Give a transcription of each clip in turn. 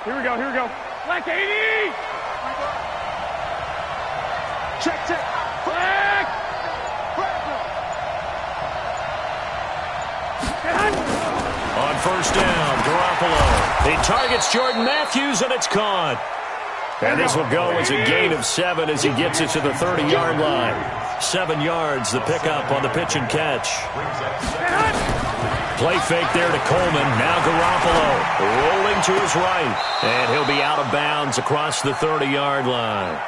Here we go, here we go. Black 80! Check, check. Black! On first down, Garoppolo. He targets Jordan Matthews, and it's caught. And this will go as a gain of 7 as he gets it to the 30-yard line. 7 yards, the pickup on the pitch and catch. Play fake there to Coleman. Now Garoppolo rolling to his right. And he'll be out of bounds across the 30-yard line.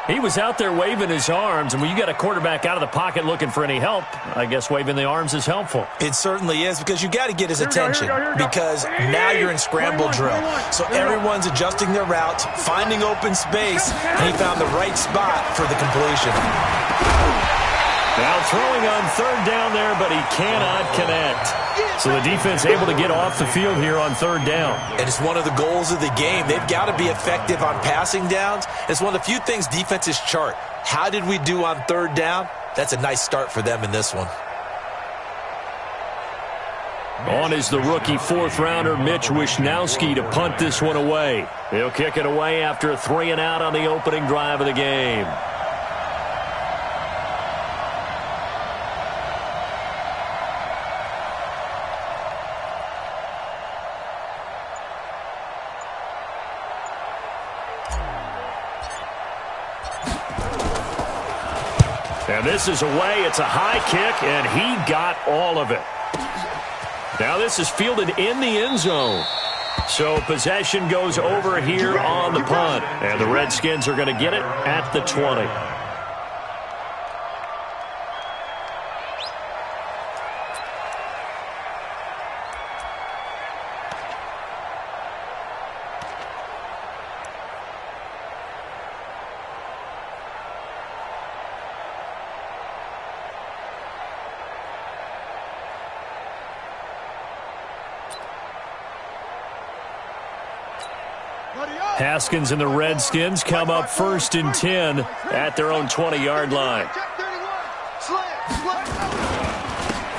He was out there waving his arms, and when you got a quarterback out of the pocket looking for any help, I guess waving the arms is helpful. It certainly is, because you got to get his attention, because now you're in scramble drill. So everyone's adjusting their routes, finding open space, and he found the right spot for the completion. Now throwing on third down there, but he cannot connect. So the defense able to get off the field here on third down. And it's one of the goals of the game. They've got to be effective on passing downs. It's one of the few things defenses chart. How did we do on third down? That's a nice start for them in this one. On is the rookie fourth-rounder Mitch Wishnowsky to punt this one away. He'll kick it away after a 3-and-out on the opening drive of the game. And this is away. It's a high kick, and he got all of it. Now this is fielded in the end zone. So possession goes over here on the punt. And the Redskins are going to get it at the 20. Haskins and the Redskins come up 1st and 10 at their own 20-yard line.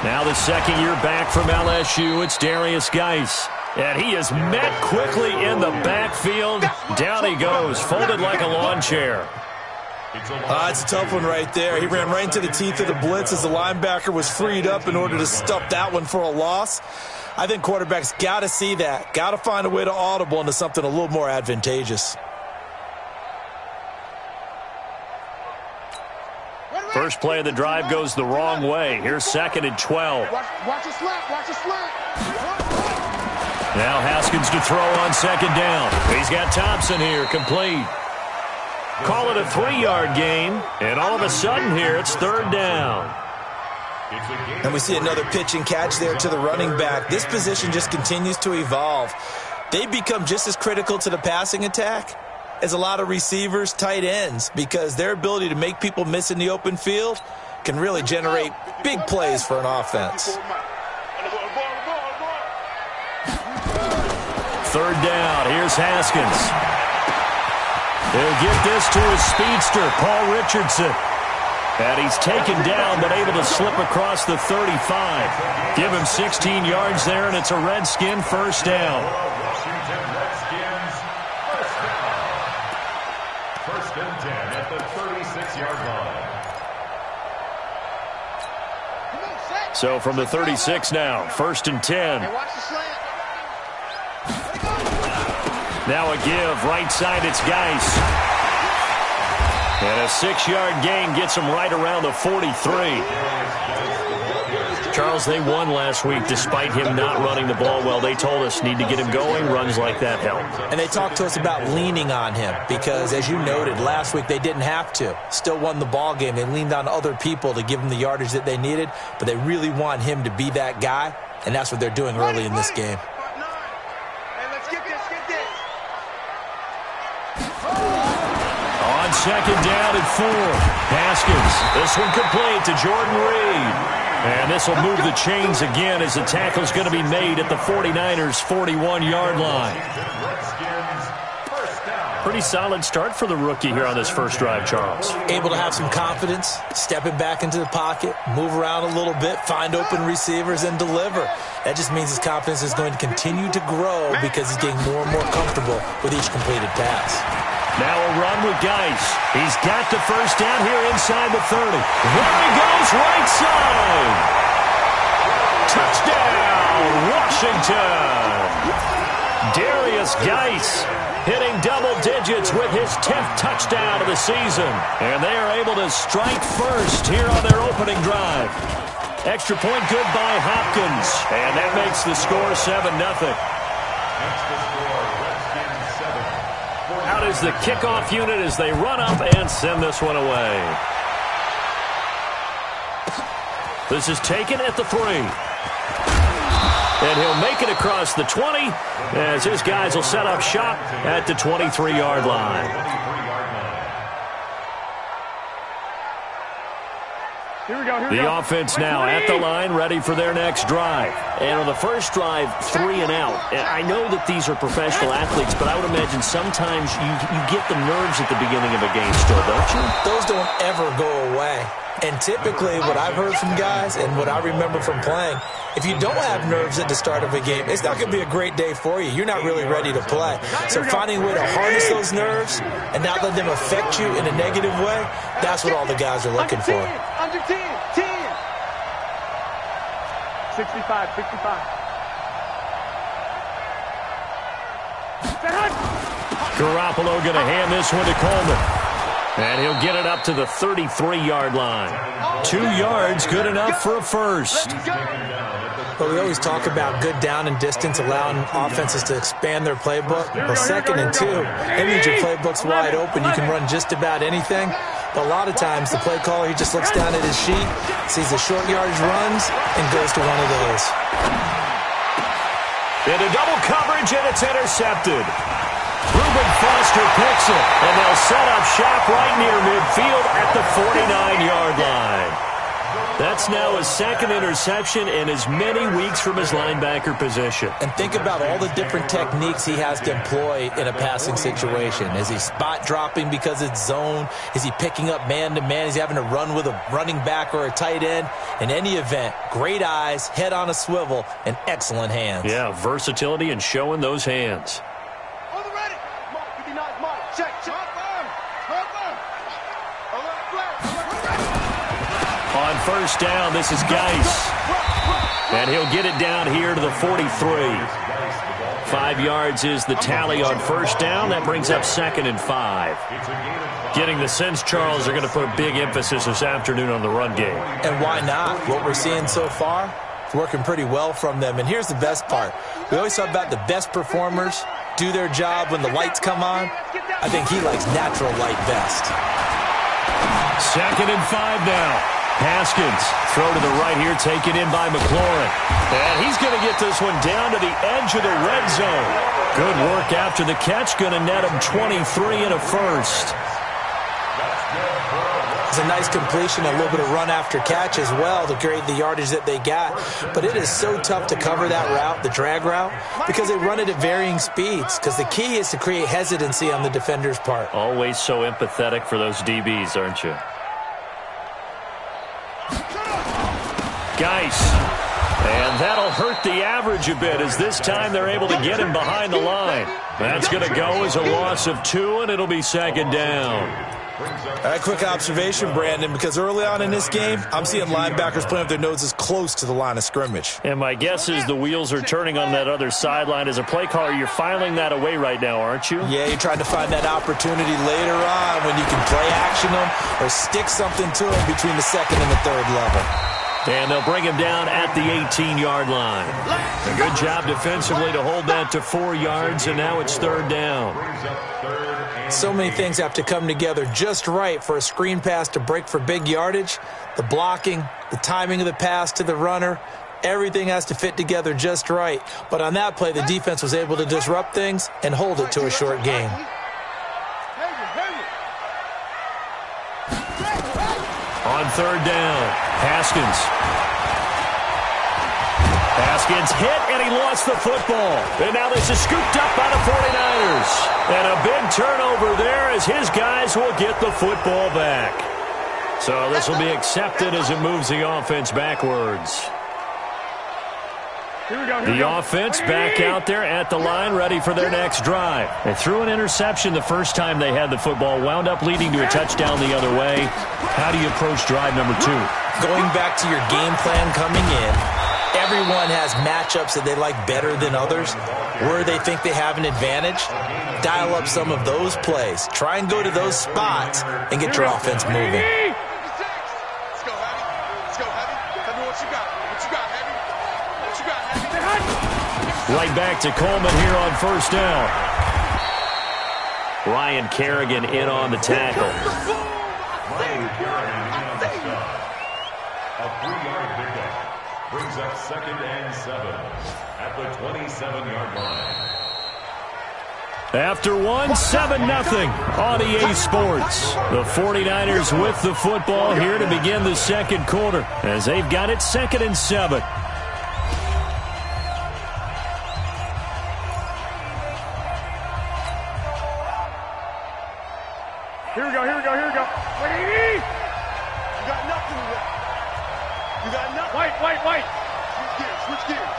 Now the second year back from LSU, it's Darius Geis. And he is met quickly in the backfield. Down he goes, folded like a lawn chair. It's a tough one right there. He ran right into the teeth of the blitz as the linebacker was freed up in order to stuff that one for a loss. I think quarterbacks got to see that. Got to find a way to audible into something a little more advantageous. First play of the drive goes the wrong way. Here's 2nd and 12. Watch the slant, watch the slant. Now Haskins to throw on 2nd down. He's got Thompson here, complete. Call it a 3-yard gain, and all of a sudden here it's 3rd down. And we see another pitch and catch there to the running back. This position just continues to evolve. They become just as critical to the passing attack as a lot of receivers, tight ends, because their ability to make people miss in the open field can really generate big plays for an offense. 3rd down. Here's Haskins. He'll get this to his speedster, Paul Richardson. And he's taken down, but able to slip across the 35. Give him 16 yards there, and it's a Redskin first down. First and 10 at the 36-yard line. So from the 36 now, 1st and 10. Now a give, right side, it's Geis. And a 6-yard gain gets him right around the 43. Charles, they won last week despite him not running the ball well. They told us need to get him going. Runs like that help. And they talked to us about leaning on him because, as you noted, last week they didn't have to. Still won the ball game. They leaned on other people to give them the yardage that they needed, but they really want him to be that guy, and that's what they're doing early in this game. On 2nd down and 4. Haskins. This one complete to Jordan Reed. And this will move the chains again as the tackle's going to be made at the 49ers' 41-yard line. Redskins first down. Pretty solid start for the rookie here on this first drive, Charles. Able to have some confidence, stepping back into the pocket, move around a little bit, find open receivers, and deliver. That just means his confidence is going to continue to grow because he's getting more and more comfortable with each completed pass. Now a run with Geis. He's got the first down here inside the 30. There he goes, right side. Touchdown, Washington. Darius Geis hitting double digits with his 10th touchdown of the season. And they are able to strike first here on their opening drive. Extra point good by Hopkins. And that makes the score 7-0. Out is the kickoff unit as they run up and send this one away. This is taken at the 3. And he'll make it across the 20 as his guys will set up shop at the 23-yard line. Here we go. The offense now at the line, ready for their next drive. And on the first drive, 3 and out. I know that these are professional athletes, but I would imagine sometimes you get the nerves at the beginning of a game still, don't you? Those don't ever go away. And typically what I've heard from guys and what I remember from playing, if you don't have nerves at the start of a game, it's not going to be a great day for you. You're not really ready to play. So finding a way to harness those nerves and not let them affect you in a negative way, that's what all the guys are looking for. Under 10, 10. 65, 65. Garoppolo going to hand this one to Coleman. And he'll get it up to the 33-yard line. 2 yards, good enough for a first. But we always talk about good down and distance, allowing offenses to expand their playbook. Well, 2nd and 2, that means your playbook's wide open. You can run just about anything. But a lot of times, the play caller, he just looks down at his sheet, sees the short yardage runs, and goes to one of those. Into double coverage, and it's intercepted. Reuben Foster picks it, and they'll set up shop right near midfield at the 49-yard line. That's now his 2nd interception in as many weeks from his linebacker position. And think about all the different techniques he has to employ in a passing situation. Is he spot dropping because it's zone? Is he picking up man-to-man? Is he having to run with a running back or a tight end? In any event, great eyes, head on a swivel, and excellent hands. Yeah, versatility and showing those hands. On first down, this is Geis. And he'll get it down here to the 43. 5 yards is the tally on first down. That brings up 2nd and 5. Getting the sense, Charles, they're going to put a big emphasis this afternoon on the run game. And why not? What we're seeing so far, it's working pretty well from them. And here's the best part. We always talk about the best performers do their job when the lights come on. I think he likes natural light best. 2nd and 5 now. Haskins, throw to the right here, taken in by McLaurin. And he's going to get this one down to the edge of the red zone. Good work after the catch, going to net him 23 and a first. It's a nice completion, a little bit of run after catch as well to create the yardage that they got. But it is so tough to cover that route, the drag route, because they run it at varying speeds. Because the key is to create hesitancy on the defender's part. Always so empathetic for those DBs, aren't you? Geis. And that'll hurt the average a bit as this time they're able to get him behind the line. That's going to go as a loss of 2, and it'll be 2nd down. All right, quick observation, Brandon, because early on in this game, I'm seeing linebackers playing with their noses close to the line of scrimmage. And my guess is the wheels are turning on that other sideline. As a play caller, you're filing that away right now, aren't you? Yeah, you're trying to find that opportunity later on when you can play action them or stick something to them between the 2nd and the 3rd level. And they'll bring him down at the 18-yard line. A good job defensively to hold that to 4 yards, and now it's 3rd down. So many things have to come together just right for a screen pass to break for big yardage. The blocking, the timing of the pass to the runner, everything has to fit together just right. But on that play, the defense was able to disrupt things and hold it to a short gain. On 3rd down, Haskins. Haskins hit, and he lost the football. And now this is scooped up by the 49ers. And a big turnover there as his guys will get the football back. So this will be accepted as it moves the offense backwards. The offense back out there at the line, ready for their next drive. They threw an interception the first time they had the football, wound up leading to a touchdown the other way. How do you approach drive number 2? Going back to your game plan coming in, everyone has matchups that they like better than others. Where they think they have an advantage, dial up some of those plays. Try and go to those spots and get your offense moving. Let's go, Heavy. Let's go, Heavy. Tell me what you got. What you got, Heavy? What you got, Heavy? Right back to Coleman here on first down. Ryan Kerrigan in on the tackle. Ryan Kerrigan in on the stop. A 3-yard pickup brings up 2nd and 7 at the 27-yard line. After 7-0 on EA Sports. The 49ers with the football here to begin the second quarter as they've got it 2nd and 7. Here we go. Wait, You got nothing left. You got nothing. White. Switch gears.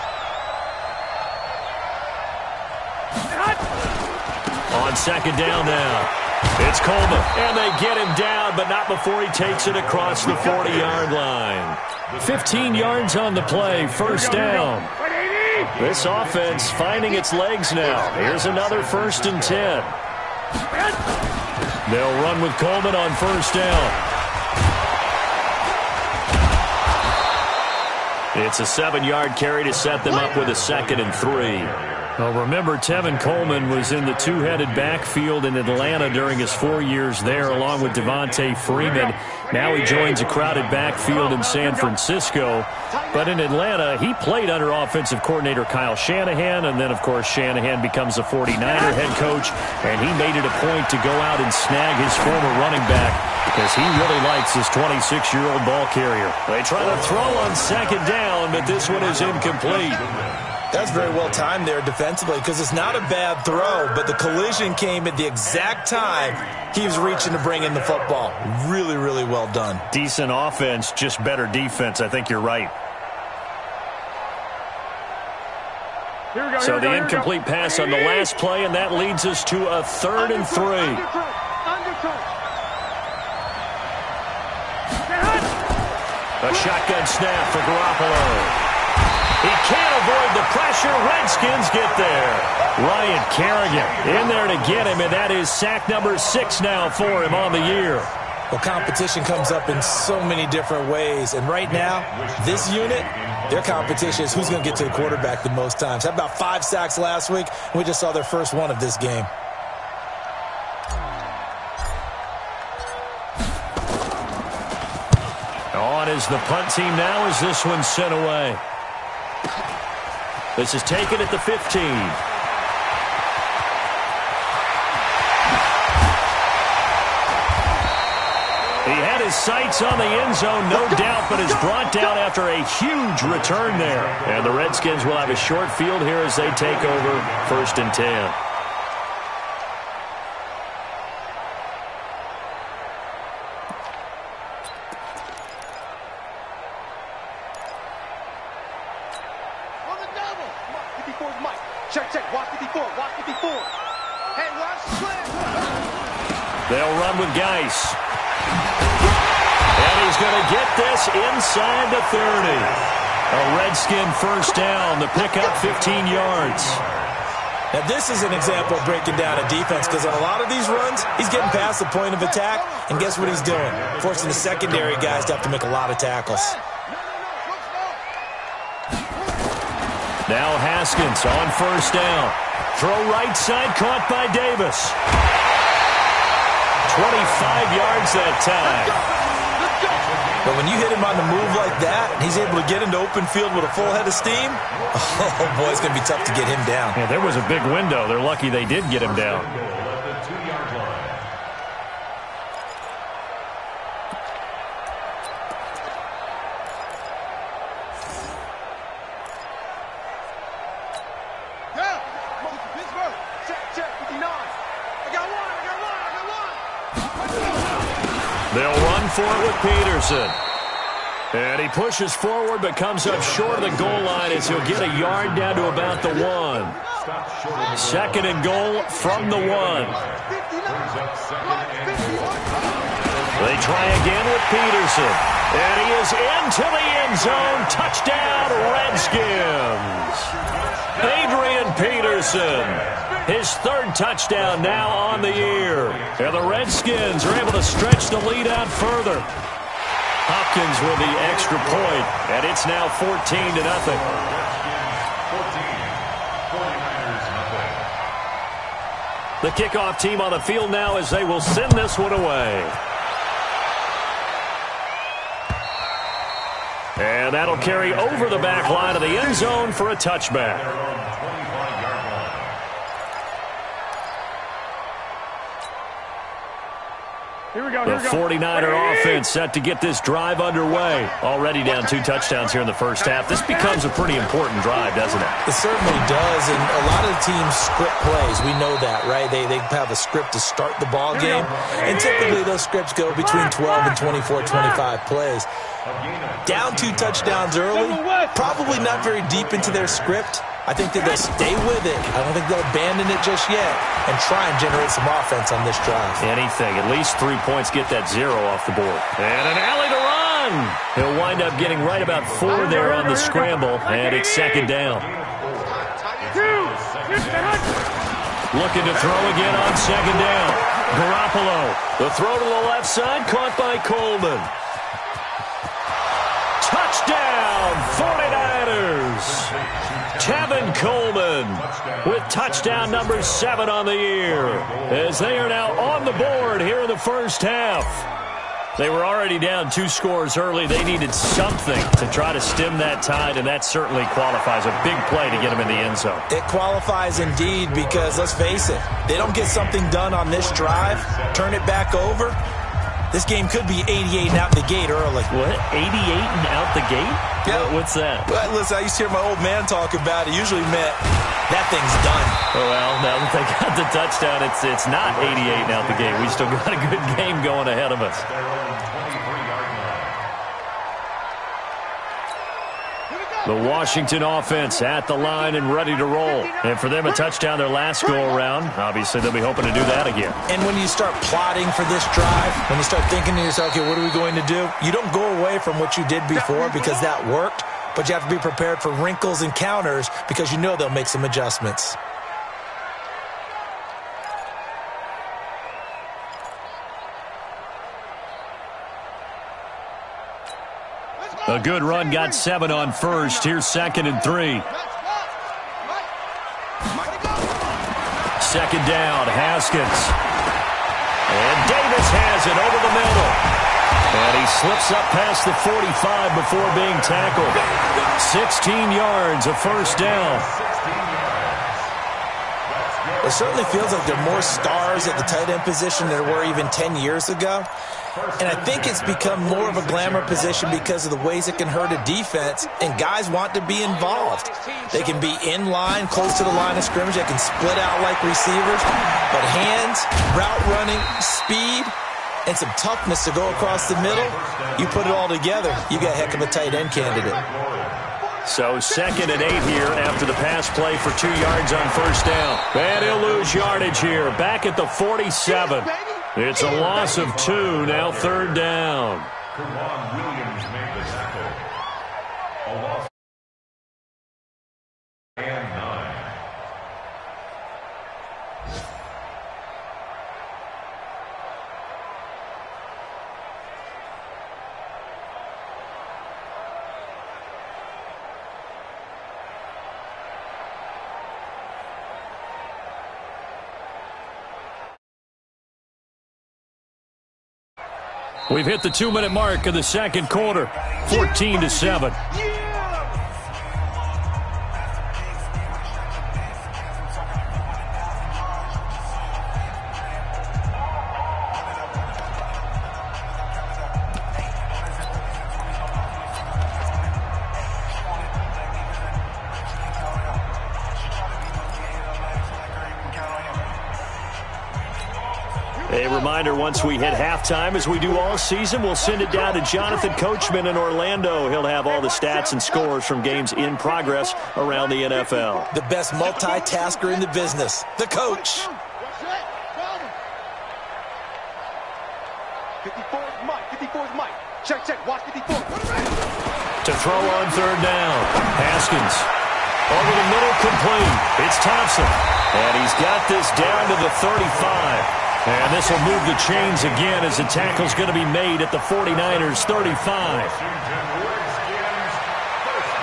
On second down now. It's Coleman, and they get him down, but not before he takes it across the 40-yard line. 15 yards on the play, first down. This offense finding its legs now. Here's another 1st and 10. They'll run with Coleman on first down. It's a 7-yard carry to set them up with a 2nd and 3. Well, remember, Tevin Coleman was in the two-headed backfield in Atlanta during his 4 years there, along with Devontae Freeman. Now he joins a crowded backfield in San Francisco. But in Atlanta, he played under offensive coordinator Kyle Shanahan, and then, of course, Shanahan becomes a 49er head coach, and he made it a point to go out and snag his former running back because he really likes his 26-year-old ball carrier. They try to throw on second down, but this one is incomplete. That's very well timed there defensively because it's not a bad throw, but the collision came at the exact time he was reaching to bring in the football. Really, really well done. Decent offense, just better defense. I think you're right. So the incomplete pass on the last play, and that leads us to a 3rd and 3. A shotgun snap for Garoppolo. He can't avoid the pressure. Redskins get there. Ryan Kerrigan in there to get him, and that is sack number 6 now for him on the year. Well, competition comes up in so many different ways, and right now, this unit, their competition is who's going to get to the quarterback the most times. Had about 5 sacks last week, and we just saw their first one of this game. On is the punt team now as this one's sent away. This is taken at the 15. He had his sights on the end zone, no doubt, but is brought down after a huge return there. And the Redskins will have a short field here as they take over 1st and 10. They'll run with Geis. And he's going to get this inside the 30. A Redskin first down. The pickup 15 yards. Now, this is an example of breaking down a defense because on a lot of these runs, he's getting past the point of attack, and guess what he's doing? Forcing the secondary guys to have to make a lot of tackles. Now Haskins on first down. Throw right side, caught by Davis. 25 yards that time. But when you hit him on the move like that, and he's able to get into open field with a full head of steam, oh boy, it's going to be tough to get him down. Yeah, there was a big window. They're lucky they did get him down. They'll run for it with Peterson. And he pushes forward but comes up short of the goal line as he'll get a yard down to about the 1. Second and goal from the 1. They try again with Peterson. And he is into the end zone. Touchdown, Redskins. Adrian Peterson. His third touchdown now on the year. And the Redskins are able to stretch the lead out further. Hopkins with the extra point, and it's now 14-0. The kickoff team on the field now as they will send this one away. And that'll carry over the back line of the end zone for a touchback. The 49er offense set to get this drive underway. Already down 2 touchdowns here in the first half. This becomes a pretty important drive, doesn't it? It certainly does, and a lot of the teams script plays. We know that, right? They have a script to start the ball game, and typically those scripts go between 12 and 24, 25 plays. Down 2 touchdowns early, probably not very deep into their script. I think that they'll stay with it. I don't think they'll abandon it just yet and try and generate some offense on this drive. Anything. At least 3 points, get that 0 off the board. And an alley to run. He'll wind up getting right about 4 there on the scramble, and it's second down. Looking to throw again on second down. Garoppolo. The throw to the left side, caught by Coleman. Touchdown, 49ers. Tevin Coleman with touchdown number 7 on the year as they are now on the board here in the first half. They were already down 2 scores early. They needed something to try to stem that tide, and that certainly qualifies. A big play to get them in the end zone. It qualifies indeed because, let's face it, they don't get something done on this drive, turn it back over, this game could be 88 and out the gate early. What? 88 and out the gate? Yeah. What's that? Well, listen, I used to hear my old man talk about it. Usually meant that thing's done. Well, now that they got the touchdown, it's not 88 and out the gate. We still got a good game going ahead of us. The Washington offense at the line and ready to roll. And for them, a touchdown their last go-around. Obviously, they'll be hoping to do that again. And when you start plotting for this drive, when you start thinking to yourself, okay, what are we going to do? You don't go away from what you did before because that worked, but you have to be prepared for wrinkles and counters because you know they'll make some adjustments. A good run, got 7 on first. Here's second and 3. Second down, Haskins. And Davis has it over the middle. And he slips up past the 45 before being tackled. 16 yards, a first down. It certainly feels like there are more stars at the tight end position than there were even 10 years ago. And I think it's become more of a glamour position because of the ways it can hurt a defense, and guys want to be involved. They can be in line, close to the line of scrimmage. They can split out like receivers. But hands, route running, speed, and some toughness to go across the middle, you put it all together, you got a heck of a tight end candidate. So second and 8 here after the pass play for 2 yards on first down. And he'll lose yardage here, back at the 47. It's a loss of 2, now third down. Williams made the tackle. A loss and 9. We've hit the 2-minute mark of the second quarter, 14-7. A reminder, once we hit halftime, as we do all season, we'll send it down to Jonathan Coachman in Orlando. He'll have all the stats and scores from games in progress around the NFL. The best multitasker in the business, the coach. 54's Mike. 54's Mike. Check, check. Watch 54. To throw on third down. Haskins. Over the middle, complete. It's Thompson. And he's got this down to the 35. And this will move the chains again as the tackle's going to be made at the 49ers' 35.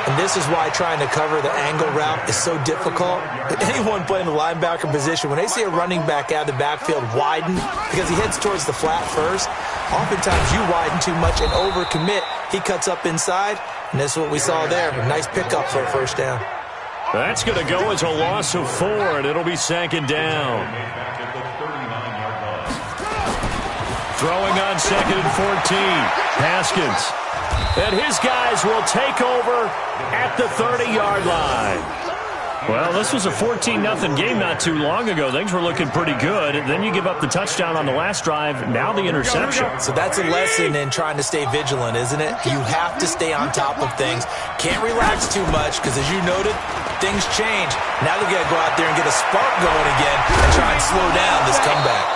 And this is why trying to cover the angle route is so difficult. Anyone playing the linebacker position, when they see a running back out of the backfield widen because he heads towards the flat first, oftentimes you widen too much and overcommit. He cuts up inside, and this is what we saw there. A nice pickup for a first down. That's going to go as a loss of 4, and it'll be second down. Throwing on second and 14. Haskins. And his guys will take over at the 30-yard line. Well, this was a 14-0 game not too long ago. Things were looking pretty good. Then you give up the touchdown on the last drive. Now the interception. So that's a lesson in trying to stay vigilant, isn't it? You have to stay on top of things. Can't relax too much because, as you noted, things change. Now they've got to go out there and get a spark going again and try and slow down this comeback.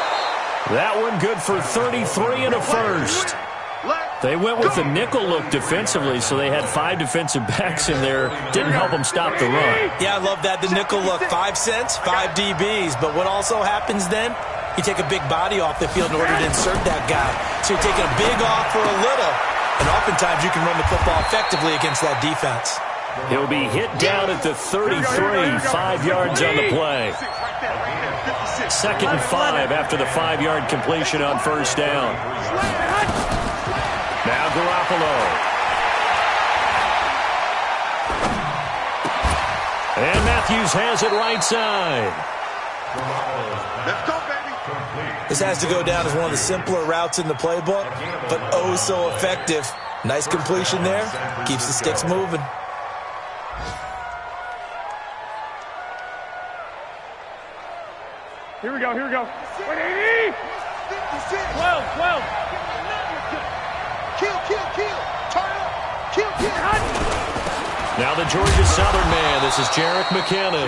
That one good for 33 and a first. They went with the nickel look defensively, so they had 5 defensive backs in there. Didn't help them stop the run. Yeah, I love that. The nickel look, 5 cents, 5 DBs. But what also happens then, you take a big body off the field in order to insert that guy. So you're taking a big off for a little. And oftentimes you can run the football effectively against that defense. He'll be hit down at the 33, 5 yards on the play. Second and 5 after the 5-yard completion on first down. Now Garoppolo. And Matthews has it right side. Let's go, baby. This has to go down as one of the simpler routes in the playbook, but oh so effective. Nice completion there. Keeps the sticks moving. Here we go, here we go. 180. 12, 12. Kill, kill, kill. Turn up. Kill, kill. Now the Georgia Southern man. This is Jerick McKinnon.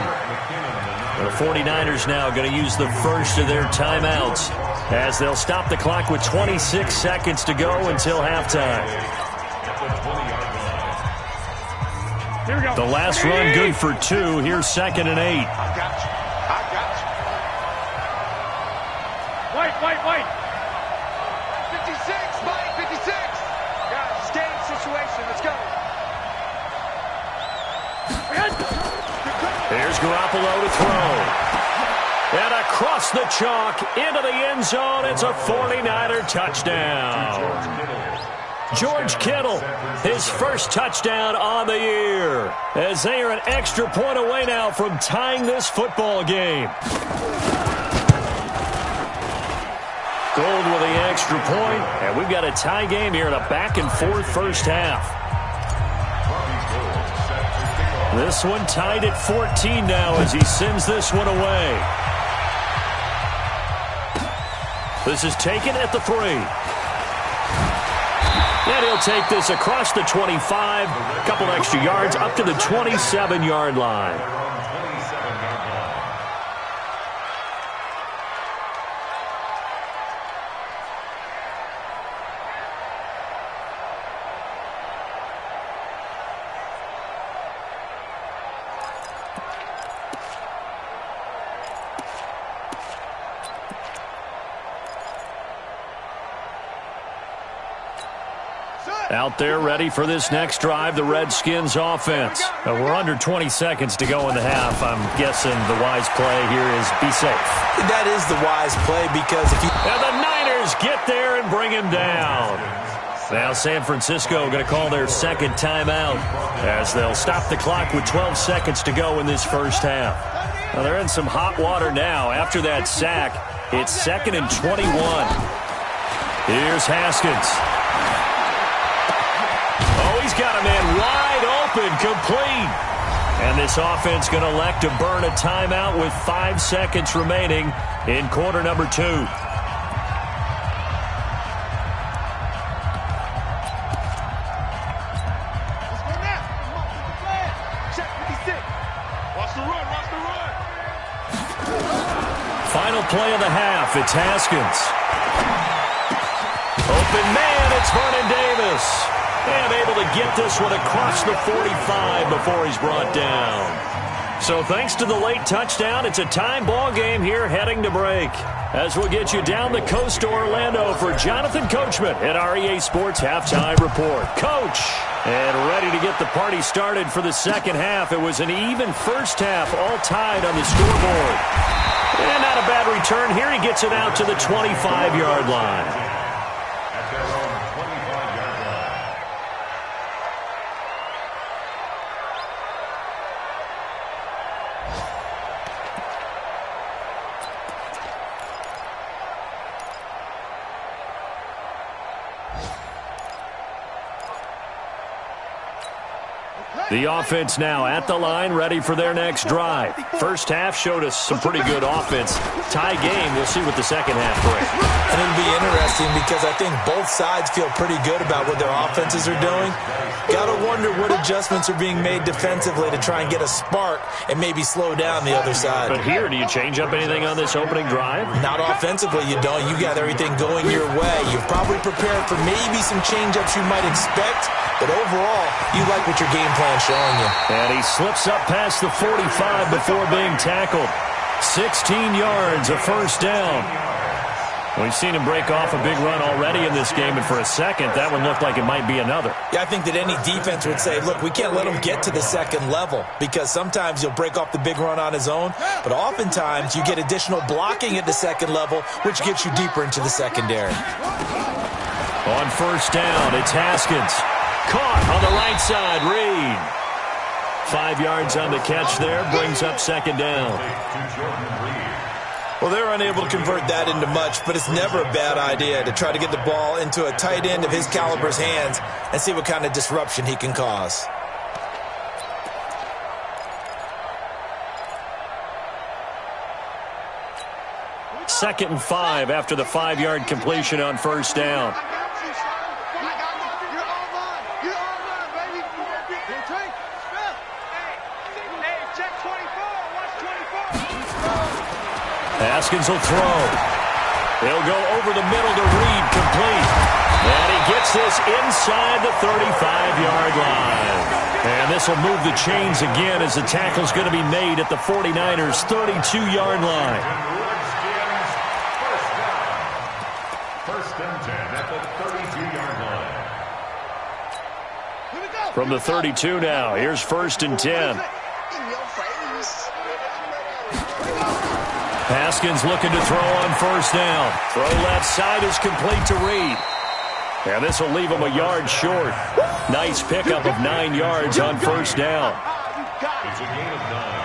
The 49ers now going to use the first of their timeouts as they'll stop the clock with 26 seconds to go until halftime. Here we go. The last run good for 2. Here's second and 8. I got you. I got you. Wait. 56, Mike, 56. Guys, it's game situation. Let's go. Here's Garoppolo to throw. And across the chalk into the end zone. It's a 49er touchdown. George Kittle, his first touchdown on the year, as they are an extra point away now from tying this football game. Gold with the extra point, and we've got a tie game here in a back-and-forth first half. This one tied at 14 now as he sends this one away. This is taken at the 3. And he'll take this across the 25, a couple extra yards up to the 27-yard line. Out there ready for this next drive, the Redskins offense. We're under 20 seconds to go in the half. I'm guessing the wise play here is be safe. That is the wise play because if you... And the Niners get there and bring him down. Now San Francisco going to call their second timeout as they'll stop the clock with 12 seconds to go in this first half. Now they're in some hot water now. After that sack, it's second and 21. Here's Haskins. He's got a man wide open, complete. And this offense going to elect to burn a timeout with 5 seconds remaining in quarter number 2. final play of the half. It's Haskins. Open man, it's Vernon Davis. And able to get this one across the 45 before he's brought down. So thanks to the late touchdown, it's a time ball game here heading to break. As we'll get you down the coast to Orlando for Jonathan Coachman at our EA Sports Halftime Report. Coach, and ready to get the party started for the second half. It was an even first half, all tied on the scoreboard. And not a bad return here. He gets it out to the 25-yard line. The offense now at the line, ready for their next drive. First half showed us some pretty good offense. Tie game, we'll see what the second half brings. And it'll be interesting because I think both sides feel pretty good about what their offenses are doing. Got to wonder what adjustments are being made defensively to try and get a spark and maybe slow down the other side. But here, do you change up anything on this opening drive? Not offensively, you don't. You got everything going your way. You've probably prepared for maybe some change-ups you might expect, but overall, you like what your game plan showing you. And he slips up past the 45 before being tackled. 16 yards, a first down. We've seen him break off a big run already in this game, and for a second, that one looked like it might be another. Yeah, I think that any defense would say, look, we can't let him get to the second level, because sometimes he'll break off the big run on his own, but oftentimes you get additional blocking at the second level, which gets you deeper into the secondary. On first down, it's Haskins. Caught on the right side, Reed. 5 yards on the catch there, brings up second down. Well, they're unable to convert that into much, but it's never a bad idea to try to get the ball into a tight end of his caliber's hands and see what kind of disruption he can cause. Second and 5 after the 5-yard completion on first down. Haskins will throw. He'll go over the middle to Reed, complete. And he gets this inside the 35-yard line. And this will move the chains again as the tackle's going to be made at the 49ers' 32-yard line. First and 10 at the 32-yard line. From the 32 now, here's first and 10. Haskins looking to throw on first down. Throw left side is complete to Reed. And this will leave him a yard short. Nice pickup of 9 yards on first down. It's a gain of 9.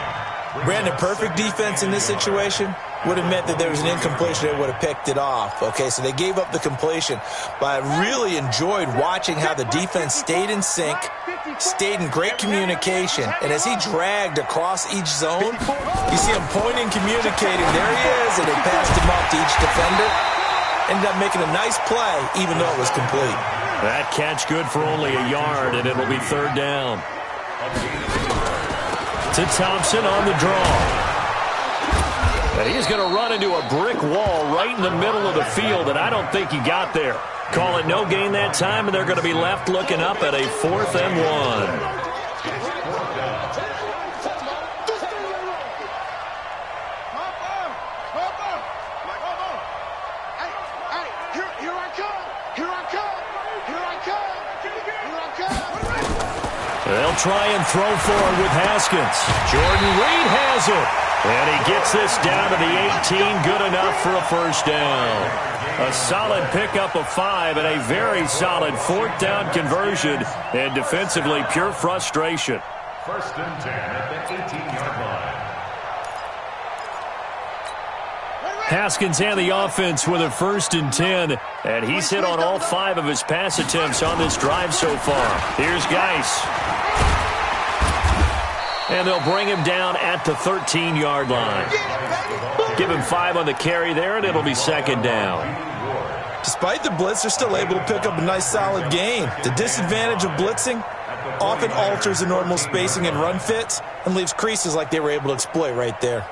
Brandon, perfect defense in this situation would have meant that there was an incompletion. They would have picked it off. Okay, so they gave up the completion. But I really enjoyed watching how the defense stayed in sync, stayed in great communication, and as he dragged across each zone, you see him pointing, communicating. There he is, and they passed him off to each defender. Ended up making a nice play, even though it was complete. That catch good for only a yard, and it'll be third down. To Thompson on the draw. And he's going to run into a brick wall right in the middle of the field, and I don't think he got there. Call it no gain that time, and they're going to be left looking up at a 4th and 1. They'll try and throw forward with Haskins. Jordan Reed has it. And he gets this down to the 18. Good enough for a first down. A solid pickup of 5 and a very solid 4th down conversion. And defensively, pure frustration. First and 10 at the 18-yard line. Haskins and the offense with a first and 10. And he's hit on all 5 of his pass attempts on this drive so far. Here's Geis. And they'll bring him down at the 13-yard line. Give him 5 on the carry there, and it'll be second down. Despite the blitz, they're still able to pick up a nice, solid gain. The disadvantage of blitzing often alters the normal spacing and run fits and leaves creases like they were able to exploit right there.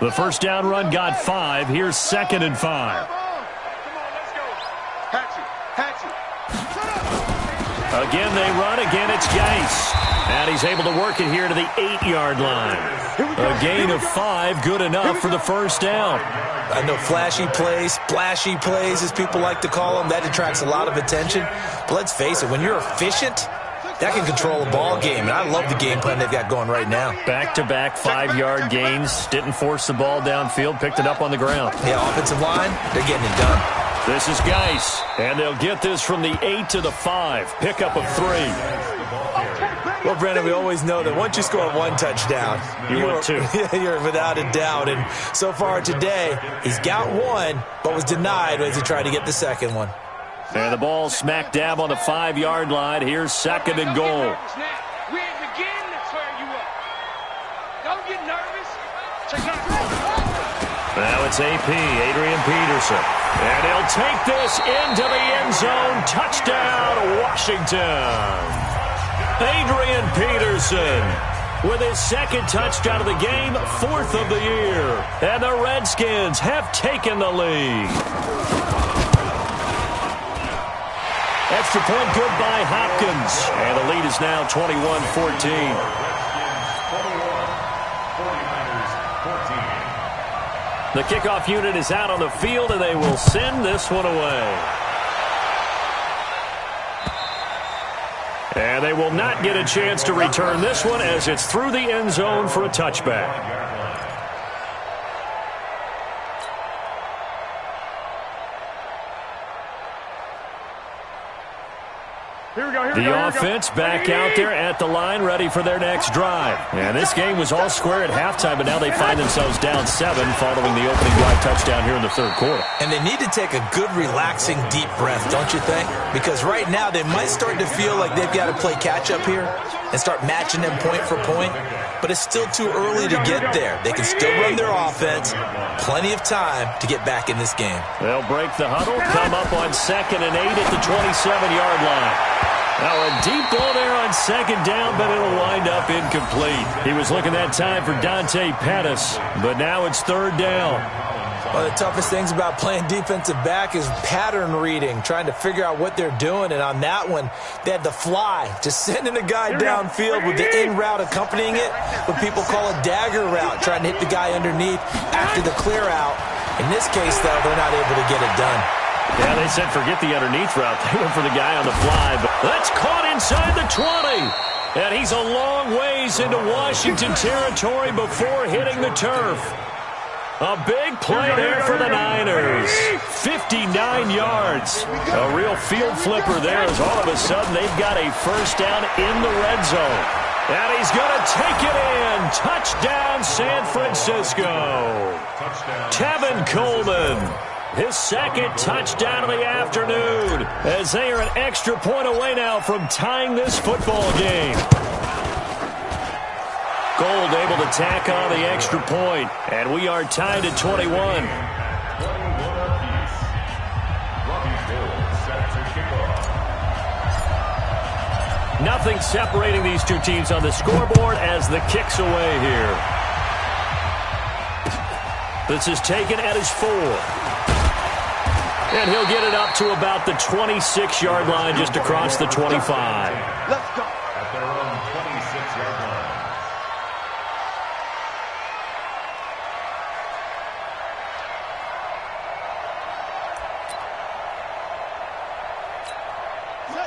The first down run got 5. Here's 2nd and 5. Again, they run. Again, it's Geis. And he's able to work it here to the 8-yard line. A gain of 5, good enough for the first down. I know flashy plays, splashy plays, as people like to call them, that attracts a lot of attention. But let's face it, when you're efficient, that can control a ball game. And I love the game plan they've got going right now. Back-to-back 5-yard gains. Didn't force the ball downfield. Picked it up on the ground. Yeah, offensive line, they're getting it done. This is Geis. And they'll get this from the 8 to the 5. Pickup of 3. Well, Brendan, we always know that once you score 1 touchdown, you want 2. You're without a doubt. And so far today, he's got 1, but was denied as he tried to get the second one. And the ball smack dab on the 5-yard line. Here's 2nd and goal. Now it's AP, Adrian Peterson. And he'll take this into the end zone. Touchdown, Washington. Adrian Peterson with his 2nd touchdown of the game, 4th of the year. And the Redskins have taken the lead. Extra point good by Hopkins. And the lead is now 21-14. The kickoff unit is out on the field, and they will send this one away. And they will not get a chance to return this one as it's through the end zone for a touchback. The offense back out there at the line, ready for their next drive. And this game was all square at halftime, but now they find themselves down 7 following the opening drive touchdown here in the 3rd quarter. And they need to take a good, relaxing, deep breath, don't you think? Because right now they might start to feel like they've got to play catch-up here and start matching them point for point. But it's still too early to get there. They can still run their offense. Plenty of time to get back in this game. They'll break the huddle, come up on 2nd and 8 at the 27-yard line. Now a deep ball there on 2nd down, but it'll wind up incomplete. He was looking that time for Dante Pettis, but now it's 3rd down. One of the toughest things about playing defensive back is pattern reading, trying to figure out what they're doing. And on that one, they had the fly, just sending a guy downfield with the in route accompanying it, what people call a dagger route, trying to hit the guy underneath after the clear out. In this case, though, they're not able to get it done. Yeah, they said forget the underneath route. They went for the guy on the fly, but that's caught inside the 20. And he's a long ways into Washington territory before hitting the turf. A big play there for the Niners. 59 yards. A real field flipper there as all of a sudden they've got a first down in the red zone. And he's going to take it in. Touchdown, San Francisco. Tevin Coleman. His 2nd touchdown of the afternoon as they are an extra point away now from tying this football game. Gold able to tack on the extra point, and we are tied at 21. Nothing separating these two teams on the scoreboard as the kick's away here. This is taken at his 4. And he'll get it up to about the 26-yard line just across the 25. Let's go. At their own 26-yard line.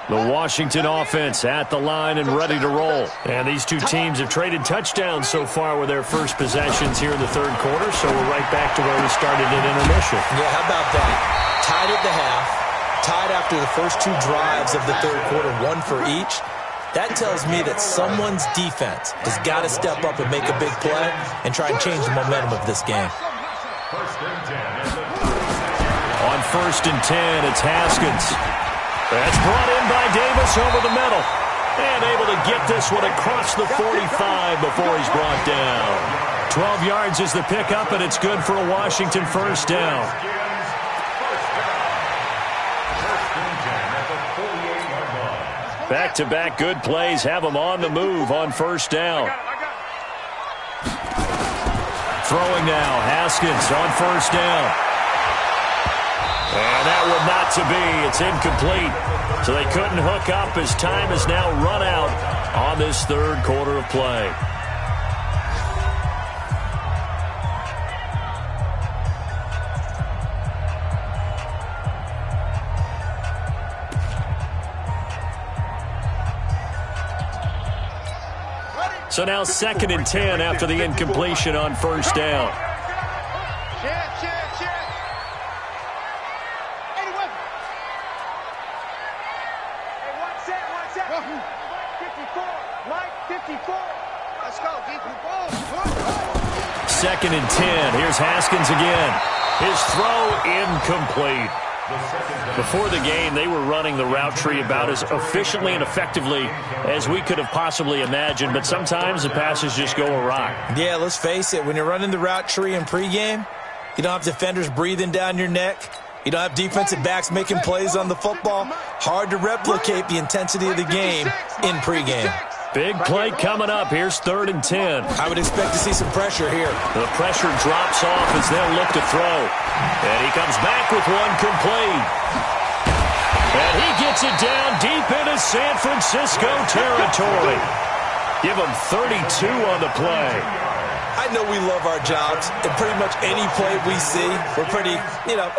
The Washington offense at the line and ready to roll. And these two teams have traded touchdowns so far with their first possessions here in the 3rd quarter, so we're right back to where we started at intermission. Yeah, how about that? Tied at the half, tied after the first 2 drives of the 3rd quarter, 1 for each. That tells me that someone's defense has got to step up and make a big play and try and change the momentum of this game. On 1st and 10, it's Haskins. That's brought in by Davis over the middle. And able to get this one across the 45 before he's brought down. 12 yards is the pickup, and it's good for a Washington first down. Back-to-back good plays have them on the move on first down. Throwing now, Haskins on first down. And that one not to be. It's incomplete. So they couldn't hook up as time is now run out on this third quarter of play. So now 2nd and 10 after the incompletion on first down. Second and 10. Here's Haskins again. His throw incomplete. Before the game, they were running the route tree about as efficiently and effectively as we could have possibly imagined, but sometimes the passes just go awry. Yeah, let's face it. When you're running the route tree in pregame, you don't have defenders breathing down your neck. You don't have defensive backs making plays on the football. Hard to replicate the intensity of the game in pregame. Big play coming up. Here's 3rd and 10. I would expect to see some pressure here. The pressure drops off as they'll look to throw. And he comes back with one complete. And he gets it down deep into San Francisco territory. Give him 32 on the play. I know we love our jobs, and pretty much any play we see, we're pretty,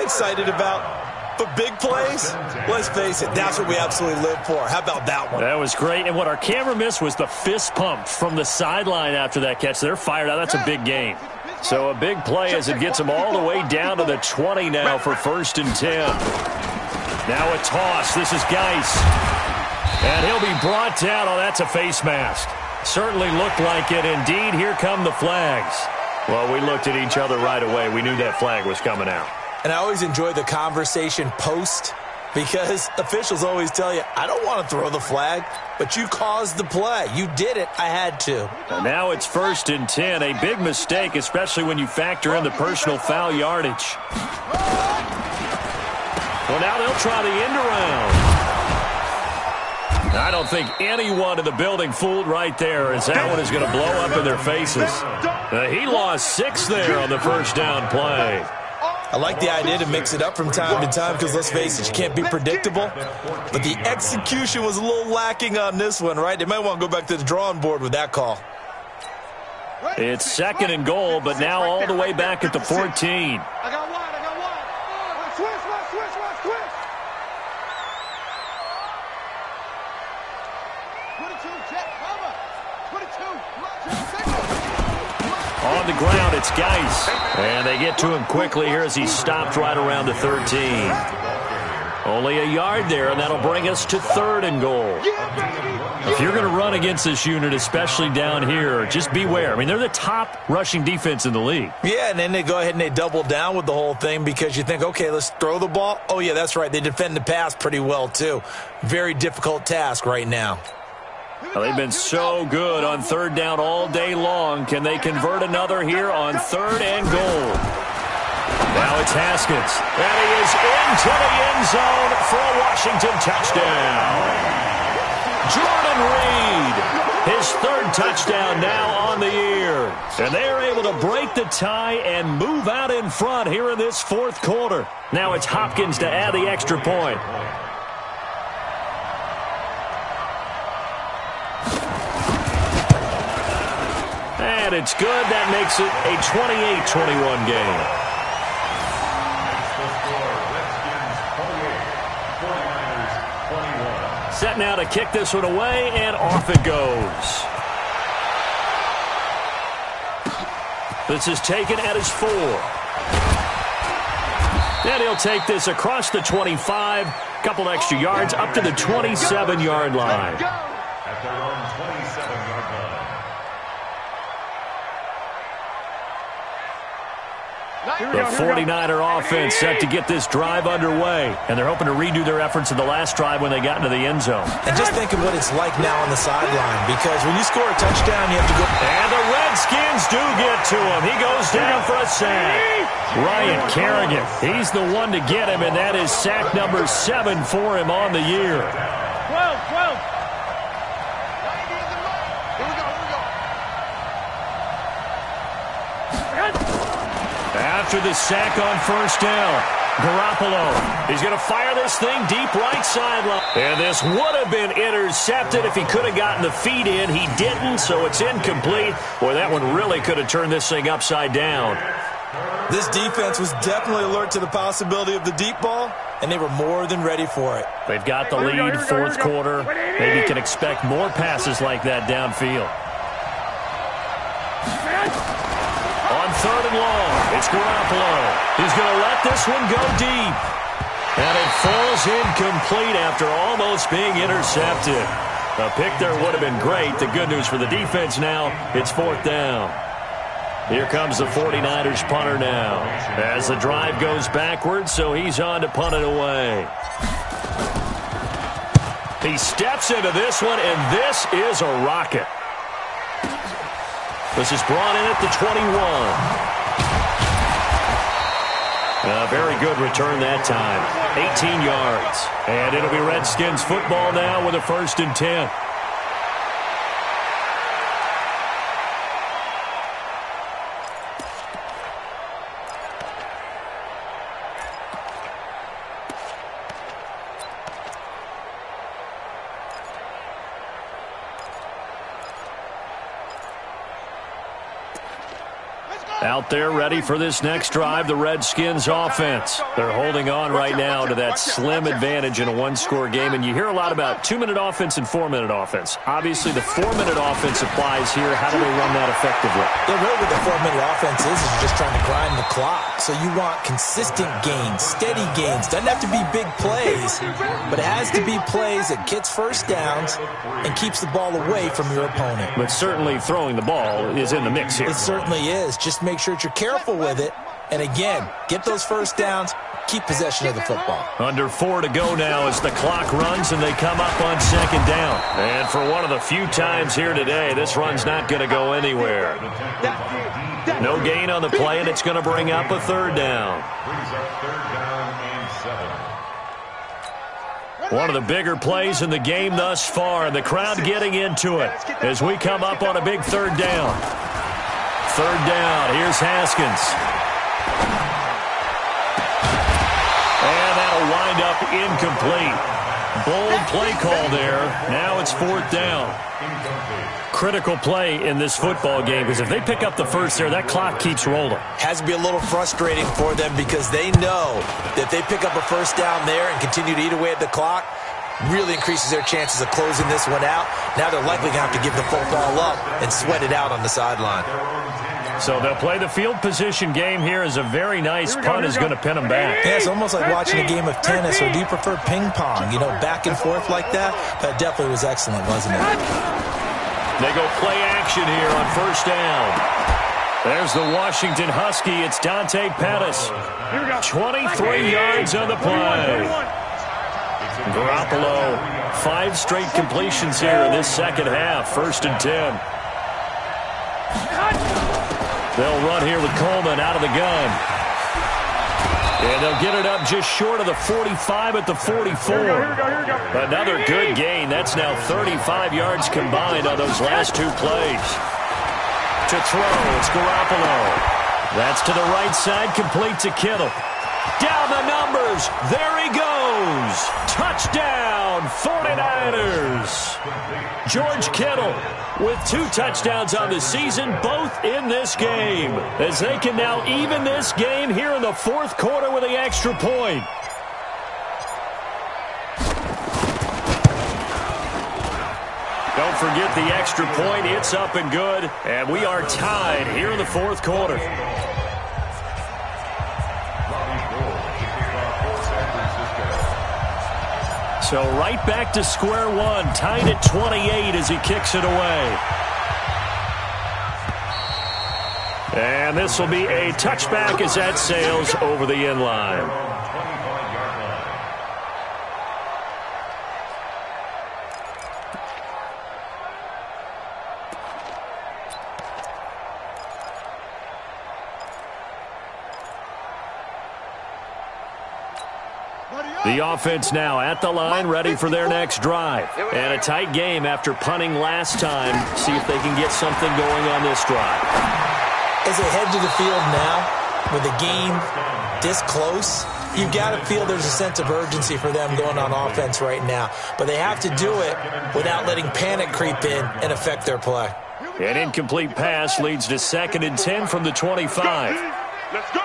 excited about. But big plays, let's face it, that's what we absolutely live for. How about that one? That was great. And what our camera missed was the fist pump from the sideline after that catch. They're fired out. That's a big game. So a big play as it gets them all the way down to the 20 now for 1st and 10. Now a toss. This is Geis. And he'll be brought down. Oh, that's a face mask. Certainly looked like it. Indeed, here come the flags. Well, we looked at each other right away. We knew that flag was coming out. And I always enjoy the conversation post because officials always tell you, I don't want to throw the flag, but you caused the play. You did it. I had to. And now it's 1st and 10. A big mistake, especially when you factor in the personal foul yardage. Well, now they'll try the end around. I don't think anyone in the building fooled right there as that one is going to blow up in their faces. He lost 6 there on the first down play. I like the idea to mix it up from time to time because, let's face it, you can't be predictable. But the execution was a little lacking on this one, right? They might want to go back to the drawing board with that call. It's 2nd and goal, but now all the way back at the 14. I got one. Switch. On the ground, it's Geis. And they get to him quickly here as he's stopped right around the 13. Only a yard there, and that'll bring us to 3rd and goal. If you're going to run against this unit, especially down here, just beware. I mean, they're the top rushing defense in the league. Yeah, and then they go ahead and they double down with the whole thing because you think, okay, let's throw the ball. Oh, yeah, that's right. They defend the pass pretty well, too. Very difficult task right now. Well, they've been so good on 3rd down all day long. Can they convert another here on 3rd and goal? Now it's Haskins. And he is into the end zone for a Washington touchdown. Jordan Reed, his 3rd touchdown now on the year. And they are able to break the tie and move out in front here in this 4th quarter. Now it's Hopkins to add the extra point. And it's good. That makes it a 28-21 game. Set now to kick this one away, and off it goes. This is taken at his 4. And he'll take this across the 25, couple extra yards, up to the 27-yard line. At their own 27-yard line. The 49er offense set to get this drive underway, and they're hoping to redo their efforts in the last drive when they got into the end zone. And just think of what it's like now on the sideline, because when you score a touchdown, you have to go. And the Redskins do get to him. He goes down for a sack. Ryan Kerrigan, he's the one to get him, and that is sack number 7 for him on the year. 12. Here we go. after the sack on first down. Garoppolo, he's going to fire this thing deep right sideline. And this would have been intercepted if he could have gotten the feet in. He didn't, so it's incomplete. Boy, that one really could have turned this thing upside down. This defense was definitely alert to the possibility of the deep ball, and they were more than ready for it. They've got the lead, fourth quarter. Maybe can expect more passes like that downfield. On third and long, it's Garoppolo. He's going to let this one go deep. And it falls incomplete after almost being intercepted. A pick there would have been great. The good news for the defense now, it's fourth down. Here comes the 49ers punter now. As the drive goes backwards, so he's on to punt it away. He steps into this one, and this is a rocket. This is brought in at the 21. A very good return that time. 18 yards. And it'll be Redskins football now with a 1st and 10. Out there ready for this next drive, the Redskins offense. They're holding on right now to that slim advantage in a one-score game, and you hear a lot about 2-minute offense and 4-minute offense. Obviously, the 4-minute offense applies here. How do they run that effectively? Yeah, really what the 4-minute offense is you're just trying to grind the clock. So you want consistent gains, steady gains. Doesn't have to be big plays, but it has to be plays that gets first downs and keeps the ball away from your opponent. But certainly throwing the ball is in the mix here. It certainly is. Just make sure that you're careful with it. And again, get those first downs, keep possession of the football. Under 4 to go now as the clock runs and they come up on 2nd down. And for one of the few times here today, this run's not going to go anywhere. No gain on the play, and it's going to bring up a 3rd down. One of the bigger plays in the game thus far, and the crowd getting into it as we come up on a big 3rd down. 3rd down, here's Haskins. And that'll wind up incomplete. Bold play call there. Now it's 4th down. Critical play in this football game, because if they pick up the first there, that clock keeps rolling. Has to be a little frustrating for them because they know that they pick up a first down there and continue to eat away at the clock, really increases their chances of closing this one out. Now they're likely going to have to give the football up and sweat it out on the sideline. So they'll play the field position game here as a very nice punt is going to pin them back. Yeah, it's almost like watching a game of tennis, or do you prefer ping pong? You know, back and forth like that? That definitely was excellent, wasn't it? They go play action here on 1st down. There's the Washington Husky. It's Dante Pettis. 23 yards on the play. Garoppolo, 5 straight completions here in this second half. 1st and 10. They'll run here with Coleman out of the gun. And they'll get it up just short of the 45 at the 44. Another good gain. That's now 35 yards combined on those last 2 plays. To throw, it's Garoppolo. That's to the right side, complete to Kittle. Down the numbers. There he goes. Touchdown, 49ers. George Kittle with 2 touchdowns on the season, both in this game, as they can now even this game here in the 4th quarter with the extra point. Don't forget the extra point. It's up and good, and we are tied here in the 4th quarter. So right back to square one, tied at 28 as he kicks it away. And this will be a touchback as that sails over the end line. The offense now at the line, ready for their next drive. And a tight game after punting last time. See if they can get something going on this drive. As they head to the field now, with a game this close, you've got to feel there's a sense of urgency for them going on offense right now. But they have to do it without letting panic creep in and affect their play. An incomplete pass leads to 2nd and 10 from the 25. Let's go.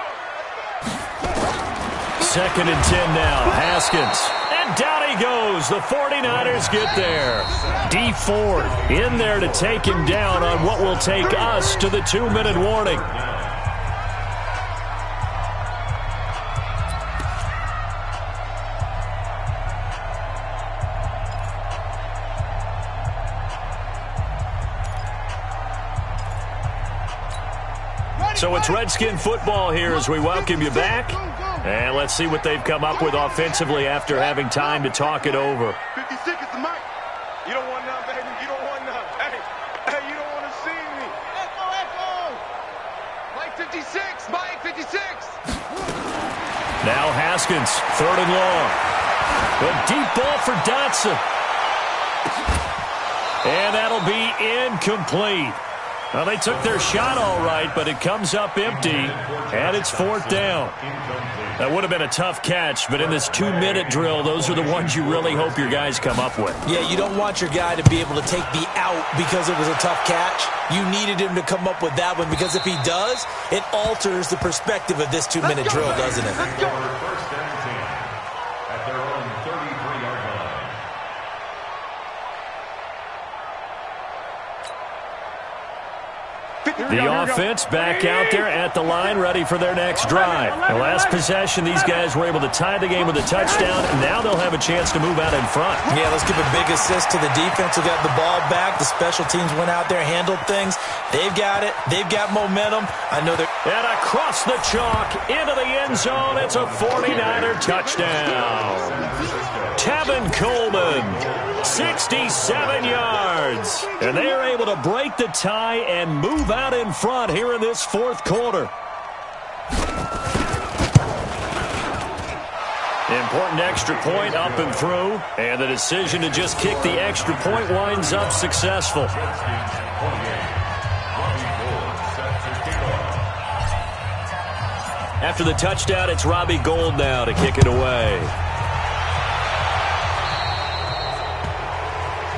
2nd and 10 now. Haskins. And down he goes. The 49ers get there. D Ford in there to take him down on what will take us to the 2-minute warning. So it's Redskin football here as we welcome you back. And let's see what they've come up with offensively after having time to talk it over. 56 is the mic. You don't want none, baby. You don't want none. Hey, you don't want to see me. Echo. Mike 56. Mike 56. Now Haskins, 3rd and long. A deep ball for Dotson. And that'll be incomplete. Well, they took their shot all right, but it comes up empty, and it's 4th down. That would have been a tough catch, but in this 2-minute drill, those are the ones you really hope your guys come up with. Yeah, you don't want your guy to be able to take the out because it was a tough catch. You needed him to come up with that one because if he does, it alters the perspective of this 2-minute drill, doesn't it? First and 10 at their own 33-yard line. The offense back out there at the line, ready for their next drive. The last possession, these guys were able to tie the game with a touchdown, and now they'll have a chance to move out in front. Yeah, let's give a big assist to the defense who got the ball back. The special teams went out there, handled things. They've got it. They've got momentum. I know they're... And across the chalk, into the end zone, it's a 49er touchdown. Tevin Coleman, 67 yards. And they are able to break the tie and move out in front here in this 4th quarter. Important extra point up and through, and the decision to just kick the extra point winds up successful. After the touchdown, it's Robbie Gould now to kick it away.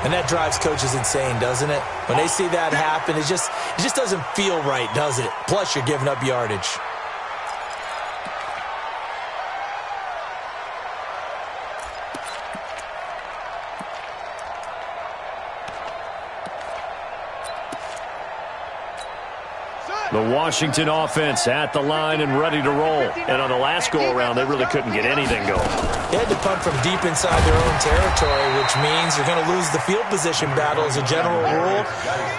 And that drives coaches insane, doesn't it? When they see that happen, it just doesn't feel right, does it? Plus, you're giving up yardage. The Washington offense at the line and ready to roll. And on the last go-around, they really couldn't get anything going. They had to punt from deep inside their own territory, which means you're going to lose the field position battle as a general rule.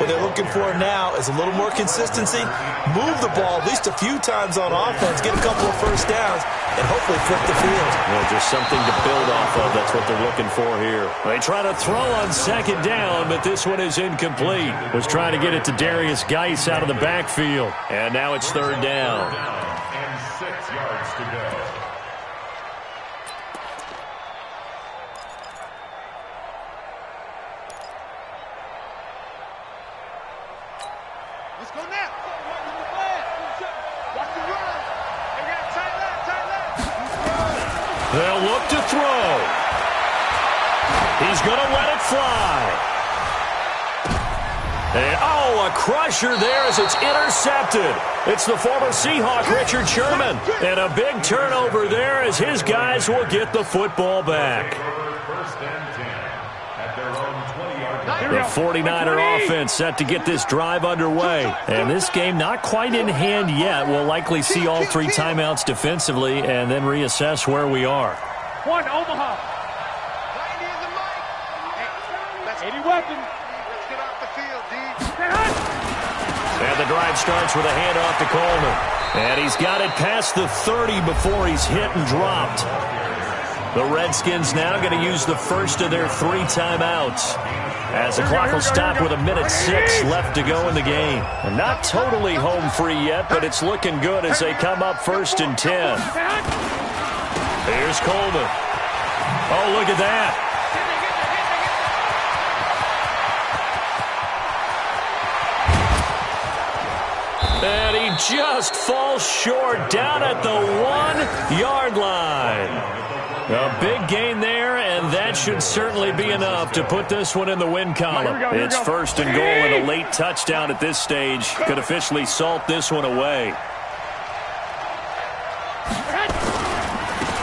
What they're looking for now is a little more consistency, move the ball at least a few times on offense, get a couple of first downs, and hopefully flip the field. Well, just something to build off of. That's what they're looking for here. They try to throw on 2nd down, but this one is incomplete. Was trying to get it to Darius Geis out of the backfield. And now it's 3rd down. And 6 yards to go. Let's go now. Watch the run. They got tight left. They'll look to throw. He's going to let it fly. And, a crusher there as it's intercepted. It's the former Seahawk, Richard Sherman. And a big turnover there as his guys will get the football back. First and 10 at their own 20-yard line. The 49er offense set to get this drive underway. And this game not quite in hand yet. We'll likely see all 3 timeouts defensively and then reassess where we are. One, Omaha. Right near the mic. That's 80 weapon. Let's get off the field, D. And the drive starts with a handoff to Coleman. And he's got it past the 30 before he's hit and dropped. The Redskins now going to use the first of their 3 timeouts, as the clock will stop with 1:06 left to go in the game. And not totally home free yet, but it's looking good as they come up 1st and 10. Here's Coleman. Oh, look at that. And he just falls short down at the 1-yard line. A big gain there, and that should certainly be enough to put this one in the win column. It's first and goal, and a late touchdown at this stage could officially salt this one away.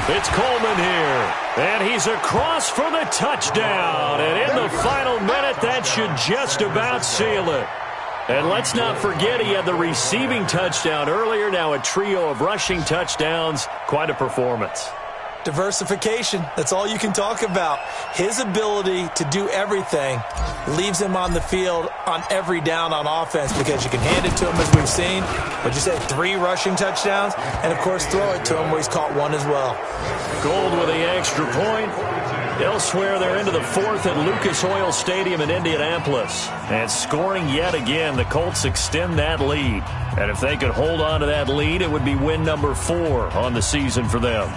It's Coleman here, and he's across for the touchdown. And in the final minute, that should just about seal it. And let's not forget he had the receiving touchdown earlier, now a trio of rushing touchdowns. Quite a performance. Diversification, that's all you can talk about. His ability to do everything leaves him on the field on every down on offense because you can hand it to him, as we've seen. What'd you say, 3 rushing touchdowns? And, of course, throw it to him where he's caught 1 as well. Gold with the extra point. Elsewhere, they're into the 4th at Lucas Oil Stadium in Indianapolis. And scoring yet again, the Colts extend that lead. And if they could hold on to that lead, it would be win number 4 on the season for them.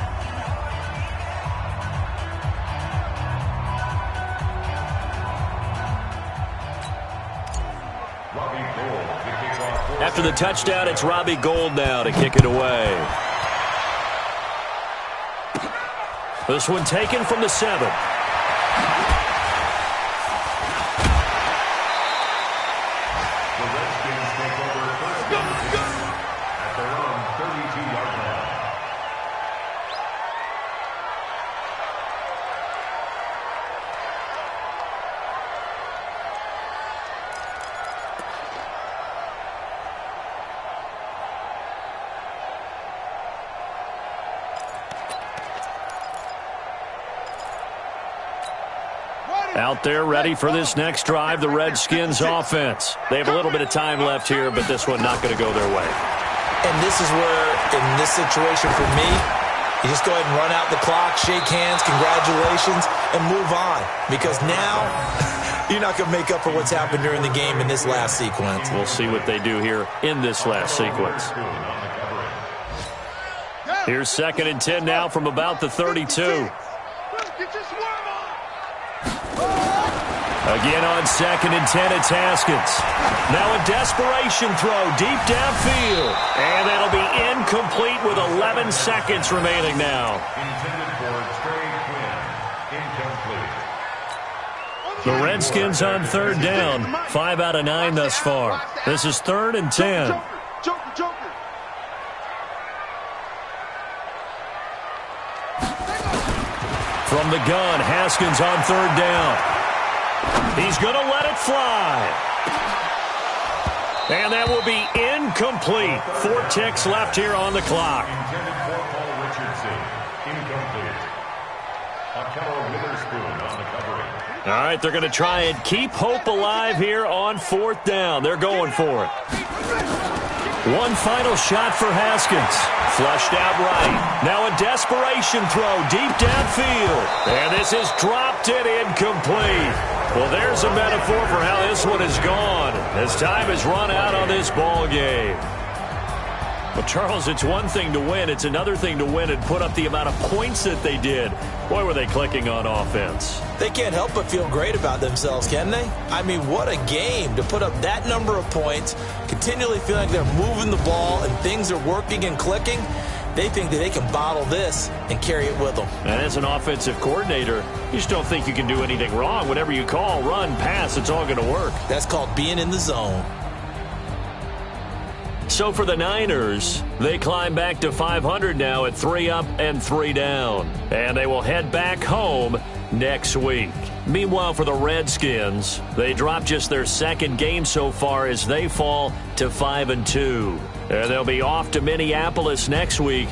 After the touchdown, it's Robbie Gould now to kick it away. This one taken from the 7. The Redskins take over first and 10 at their own 32-yard line. Out there ready for this next drive, the Redskins offense. They have a little bit of time left here, but this one not going to go their way. And this is where, in this situation for me, you just go ahead and run out the clock, shake hands, congratulations, and move on. Because now you're not going to make up for what's happened during the game in this last sequence. We'll see what they do here in this last sequence. Here's 2nd and 10 now from about the 32. Again on 2nd and 10, it's Haskins. Now a desperation throw deep downfield. And that'll be incomplete with 11 seconds remaining now. Intended for Trey Quinn. Incomplete. The Redskins on 3rd down. 5 out of 9 thus far. This is 3rd and 10. From the gun, Haskins on 3rd down. He's going to let it fly. And that will be incomplete. 4 ticks left here on the clock. Intended for Paul Richardson. Incomplete. Akello Witherspoon on the covering. All right, they're going to try and keep hope alive here on 4th down. They're going for it. One final shot for Haskins. Flushed out right. Now a desperation throw deep downfield. And this is dropped it incomplete. Well, there's a metaphor for how this one is gone as time has run out on this ball game. Well, Charles, it's one thing to win. It's another thing to win and put up the amount of points that they did. Boy, were they clicking on offense. They can't help but feel great about themselves, can they? I mean, what a game to put up that number of points, continually feeling like they're moving the ball and things are working and clicking. They think that they can bottle this and carry it with them. And as an offensive coordinator, you just don't think you can do anything wrong. Whatever you call, run, pass, it's all going to work. That's called being in the zone. So for the Niners, they climb back to 500 now at 3 up and 3 down. And they will head back home next week. Meanwhile, for the Redskins, they drop just their 2nd game so far as they fall to 5-2. And they'll be off to Minneapolis next week